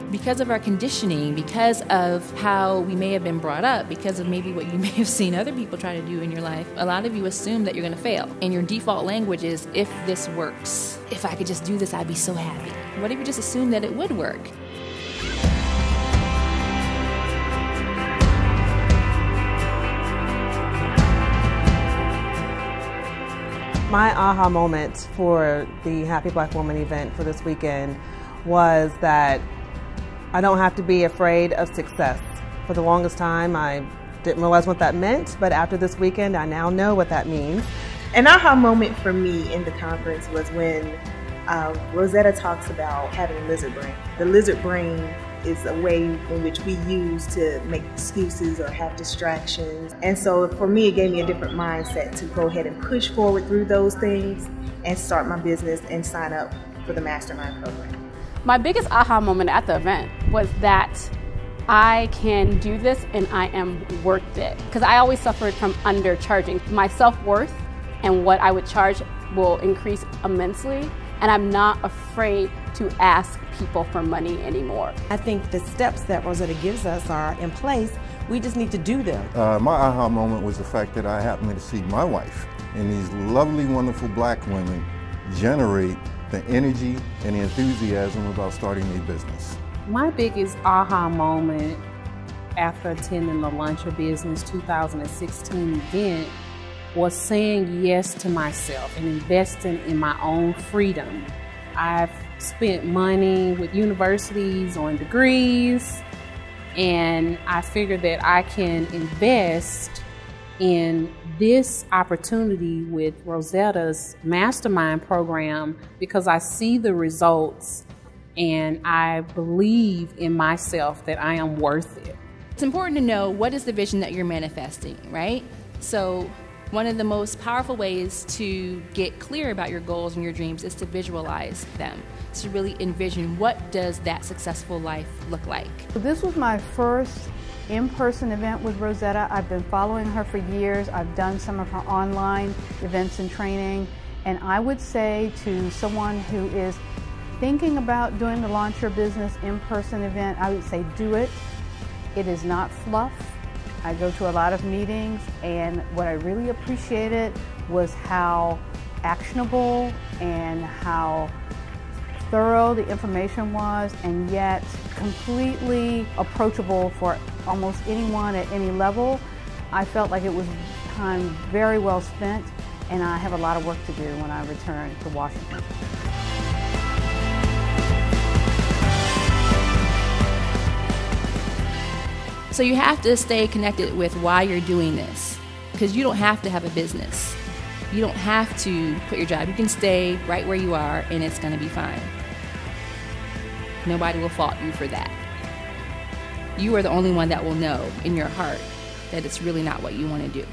Because of our conditioning, because of how we may have been brought up, because of maybe what you may have seen other people try to do in your life, a lot of you assume that you're going to fail. And your default language is, if this works, if I could just do this, I'd be so happy. What if you just assume that it would work? My aha moment for the Happy Black Woman event for this weekend was that I don't have to be afraid of success. For the longest time, I didn't realize what that meant, but after this weekend, I now know what that means. An aha moment for me in the conference was when Rosetta talks about having a lizard brain. The lizard brain is a way in which we use to make excuses or have distractions. And so for me, it gave me a different mindset to go ahead and push forward through those things and start my business and sign up for the Mastermind program. My biggest aha moment at the event was that I can do this and I am worth it. Because I always suffered from undercharging. My self-worth and what I would charge will increase immensely, and I'm not afraid to ask people for money anymore. I think the steps that Rosetta gives us are in place. We just need to do them. My aha moment was the fact that I happened to see my wife and these lovely, wonderful black women generate the energy and the enthusiasm about starting a business. My biggest aha moment after attending the Launch Your Business 2016 event was saying yes to myself and investing in my own freedom. I've spent money with universities on degrees, and I figured that I can invest in this opportunity with Rosetta's Mastermind program because I see the results and I believe in myself that I am worth it. It's important to know what is the vision that you're manifesting, right? So one of the most powerful ways to get clear about your goals and your dreams is to visualize them, to really envision what does that successful life look like. This was my first in-person event with Rosetta. I've been following her for years. I've done some of her online events and training, and I would say to someone who is thinking about doing the Launch Your Business in-person event, I would say do it. It is not fluff. I go to a lot of meetings, and what I really appreciated was how actionable and how thorough the information was, and yet completely approachable for almost anyone at any level. I felt like it was time very well spent, and I have a lot of work to do when I return to Washington. So you have to stay connected with why you're doing this, because you don't have to have a business. You don't have to quit your job. You can stay right where you are and it's going to be fine. Nobody will fault you for that. You are the only one that will know in your heart that it's really not what you want to do.